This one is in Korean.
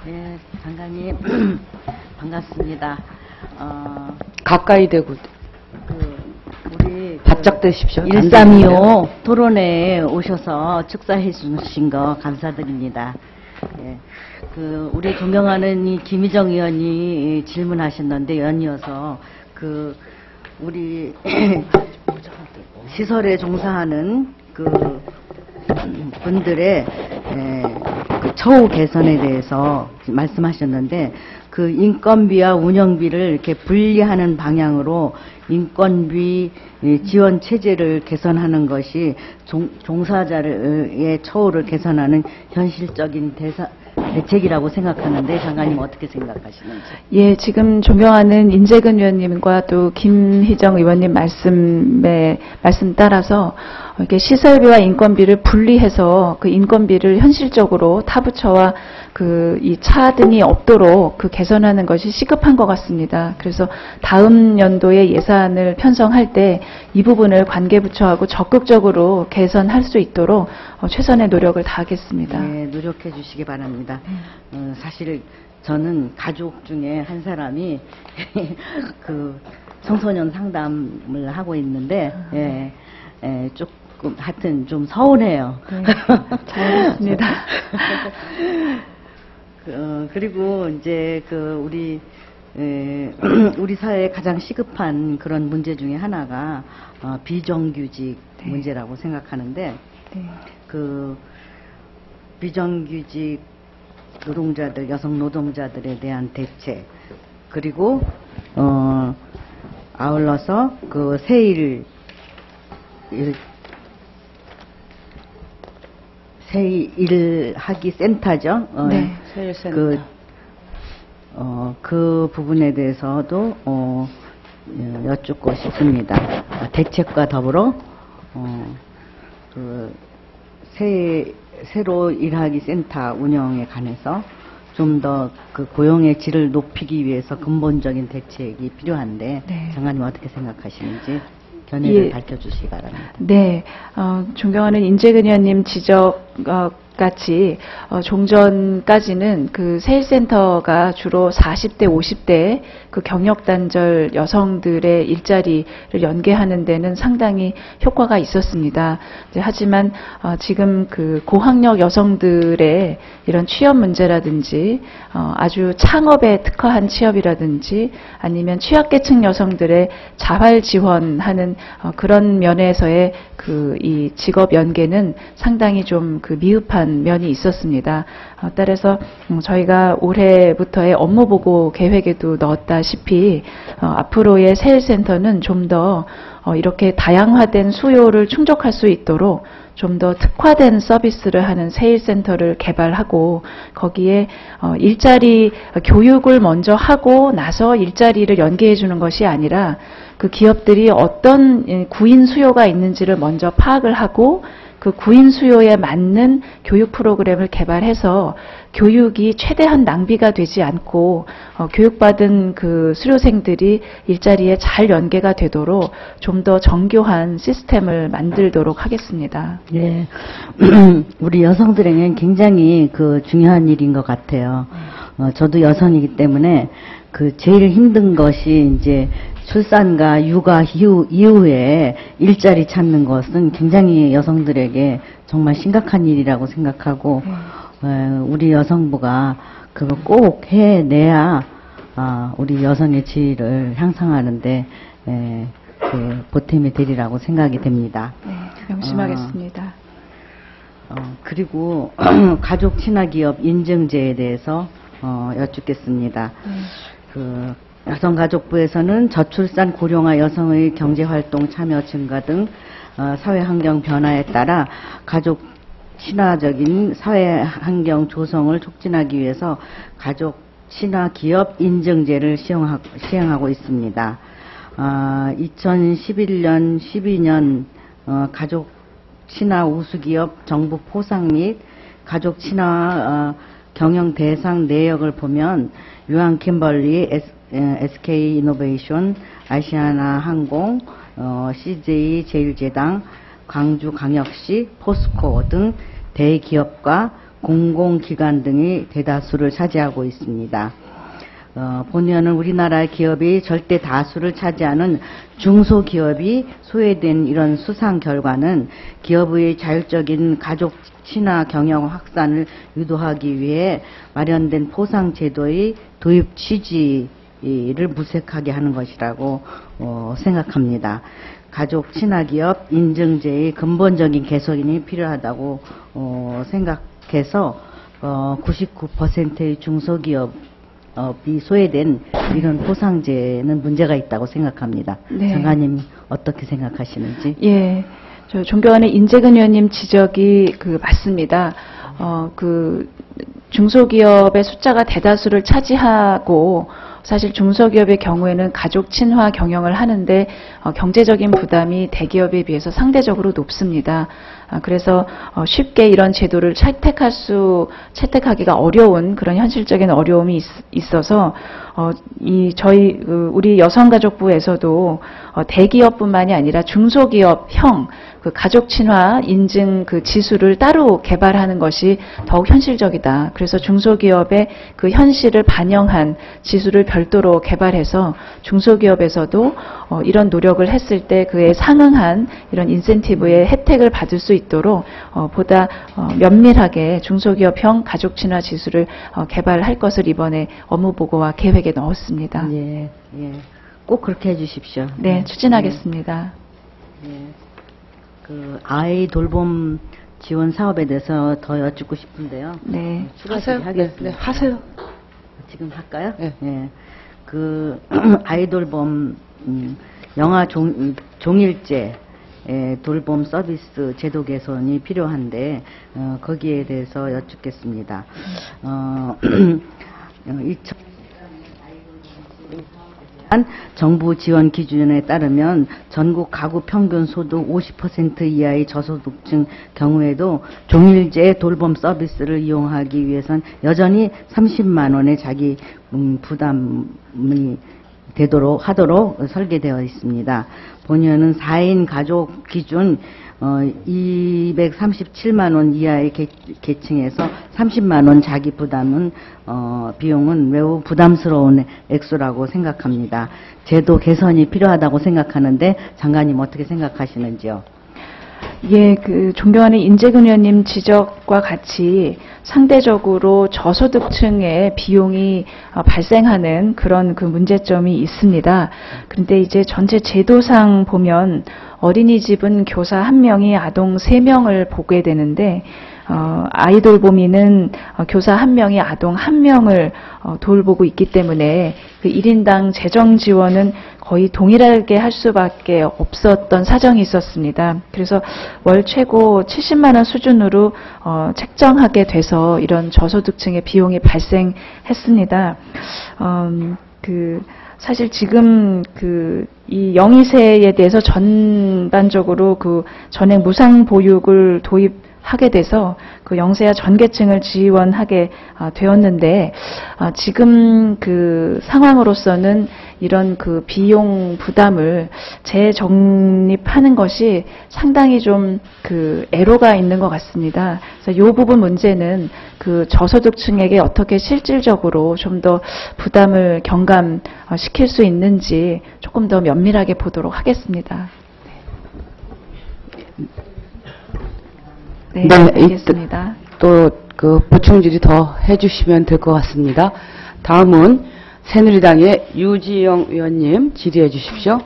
네, 장관님 반갑습니다. 가까이 대고 우리 바짝 대십시오. 1325 토론회에 오셔서 축사해 주신 거 감사드립니다. 예, 우리 존경하는 이 김희정 의원이 질문하셨는데 연이어서 우리 시설에 종사하는 분들의 처우 개선에 대해서 말씀하셨는데 인건비와 운영비를 이렇게 분리하는 방향으로 인건비 지원 체제를 개선하는 것이 종사자의 처우를 개선하는 현실적인 대책이라고 생각하는데 장관님 어떻게 생각하시는지? 예, 지금 존경하는 인재근 의원님과 또 김희정 의원님 말씀 따라서 이렇게 시설비와 인건비를 분리해서 그 인건비를 현실적으로 타부처와 이 차등이 없도록 개선하는 것이 시급한 것 같습니다. 그래서 다음 연도에 예산을 편성할 때 이 부분을 관계부처하고 적극적으로 개선할 수 있도록 최선의 노력을 다하겠습니다. 네, 노력해 주시기 바랍니다. 사실 저는 가족 중에 한 사람이 청소년 상담을 하고 있는데 조금 하여튼 좀 서운해요. 네, 잘했습니다. 그리고 이제 우리 사회에 가장 시급한 그런 문제 중에 하나가 비정규직 네. 문제라고 생각하는데 네. 비정규직 노동자들, 여성 노동자들에 대한 대책, 그리고 아울러서 세일하기 센터죠. 네, 세일센터. 그 부분에 대해서도 여쭙고 싶습니다. 대책과 더불어 새로 일하기 센터 운영에 관해서 좀 더 고용의 질을 높이기 위해서 근본적인 대책이 필요한데 네. 장관님 어떻게 생각하시는지 견해를 예. 밝혀주시기 바랍니다. 네, 존경하는 인재근 의원님 지적 같이 종전까지는 세일센터가 주로 40대, 50대 경력단절 여성들의 일자리를 연계하는 데는 상당히 효과가 있었습니다. 하지만 지금 고학력 여성들의 이런 취업 문제라든지 아주 창업에 특화한 취업이라든지 아니면 취약계층 여성들의 자활 지원하는 그런 면에서의 이 직업 연계는 상당히 좀 미흡한 면이 있었습니다. 따라서 저희가 올해부터의 업무보고 계획에도 넣었다시피 앞으로의 세일센터는 좀 더 이렇게 다양화된 수요를 충족할 수 있도록 좀 더 특화된 서비스를 하는 세일센터를 개발하고 거기에 일자리 교육을 먼저 하고 나서 일자리를 연계해 주는 것이 아니라 기업들이 어떤 구인 수요가 있는지를 먼저 파악을 하고 구인 수요에 맞는 교육 프로그램을 개발해서 교육이 최대한 낭비가 되지 않고 교육받은 수료생들이 일자리에 잘 연계가 되도록 좀 더 정교한 시스템을 만들도록 하겠습니다. 네, 우리 여성들에게는 굉장히 중요한 일인 것 같아요. 저도 여성이기 때문에 제일 힘든 것이 이제 출산과 육아 이후에 일자리 찾는 것은 굉장히 여성들에게 정말 심각한 일이라고 생각하고 우리 여성부가 그거 꼭 해내야 우리 여성의 지위를 향상하는데 보탬이 되리라고 생각이 됩니다. 네, 명심하겠습니다. 그리고 가족 친화기업 인증제에 대해서 여쭙겠습니다. 여성가족부에서는 저출산 고령화 여성의 경제활동 참여 증가 등 사회환경 변화에 따라 가족 친화적인 사회환경 조성을 촉진하기 위해서 가족 친화 기업 인증제를 시행하고 있습니다. 2011년, 12년 가족 친화 우수기업 정부 포상 및 가족 친화 경영 대상 내역을 보면 유한 킴벌리, SK 이노베이션, 아시아나 항공, CJ 제일제당, 광주광역시, 포스코 등 대기업과 공공기관 등이 대다수를 차지하고 있습니다. 본연은 우리나라 기업이 절대 다수를 차지하는 중소기업이 소외된 이런 수상 결과는 기업의 자율적인 가족 친화 경영 확산을 유도하기 위해 마련된 포상제도의 도입 취지를 무색하게 하는 것이라고 생각합니다. 가족 친화기업 인증제의 근본적인 개선이 필요하다고 생각해서 99%의 중소기업이 소외된 이런 포상제는 문제가 있다고 생각합니다. 네. 장관님 어떻게 생각하시는지? 예, 저 존경하는 인재근 의원님 지적이 맞습니다. 중소기업의 숫자가 대다수를 차지하고 사실 중소기업의 경우에는 가족 친화 경영을 하는데 경제적인 부담이 대기업에 비해서 상대적으로 높습니다. 그래서 쉽게 이런 제도를 채택하기가 어려운 그런 현실적인 어려움이 있어서 우리 여성가족부에서도 대기업뿐만이 아니라 중소기업형 가족 친화 인증 지수를 따로 개발하는 것이 더욱 현실적이다. 그래서 중소기업의 현실을 반영한 지수를 별도로 개발해서 중소기업에서도 이런 노력을 했을 때 그에 상응한 이런 인센티브의 혜택을 받을 수 있도록 보다 면밀하게 중소기업형 가족 친화 지수를 개발할 것을 이번에 업무보고와 계획에 넣었습니다. 예, 예. 꼭 그렇게 해주십시오. 네, 추진하겠습니다. 예. 아이 돌봄 지원 사업에 대해서 더 여쭙고 싶은데요. 네. 하세요. 네, 하세요. 지금 할까요? 네. 예. 아이 돌봄 영아 종일제 돌봄 서비스 제도 개선이 필요한데 거기에 대해서 여쭙겠습니다. 정부 지원 기준에 따르면 전국 가구 평균 소득 50% 이하의 저소득층 경우에도 종일제 돌봄 서비스를 이용하기 위해선 여전히 30만 원의 자기 부담이 하도록 설계되어 있습니다. 본연은 4인 가족 기준 237만 원 이하의 계층에서 30만 원 자기 부담은 비용은 매우 부담스러운 액수라고 생각합니다. 제도 개선이 필요하다고 생각하는데 장관님 어떻게 생각하시는지요? 예, 존경하는 인재근 의원님 지적과 같이 상대적으로 저소득층의 비용이 발생하는 그런 문제점이 있습니다. 그런데 이제 전체 제도상 보면 어린이집은 교사 1명이 아동 3명을 보게 되는데 아이 돌보미는 교사 1명이 아동 1명을 돌보고 있기 때문에 1인당 재정 지원은 거의 동일하게 할 수밖에 없었던 사정이 있었습니다. 그래서 월 최고 70만 원 수준으로 책정하게 돼서 이런 저소득층의 비용이 발생했습니다. 사실 지금 이 영희세에 대해서 전반적으로 전액 무상 보육을 도입하게 돼서 영세아 전 계층을 지원하게 되었는데 지금 상황으로서는 이런 비용 부담을 재정립하는 것이 상당히 좀 애로가 있는 것 같습니다. 그래서 이 부분 문제는 저소득층에게 어떻게 실질적으로 좀 더 부담을 경감시킬 수 있는지 조금 더 면밀하게 보도록 하겠습니다. 네, 알겠습니다. 또 보충 질의 더 해주시면 될 것 같습니다. 다음은 새누리당의 유지영 의원님 질의해 주십시오.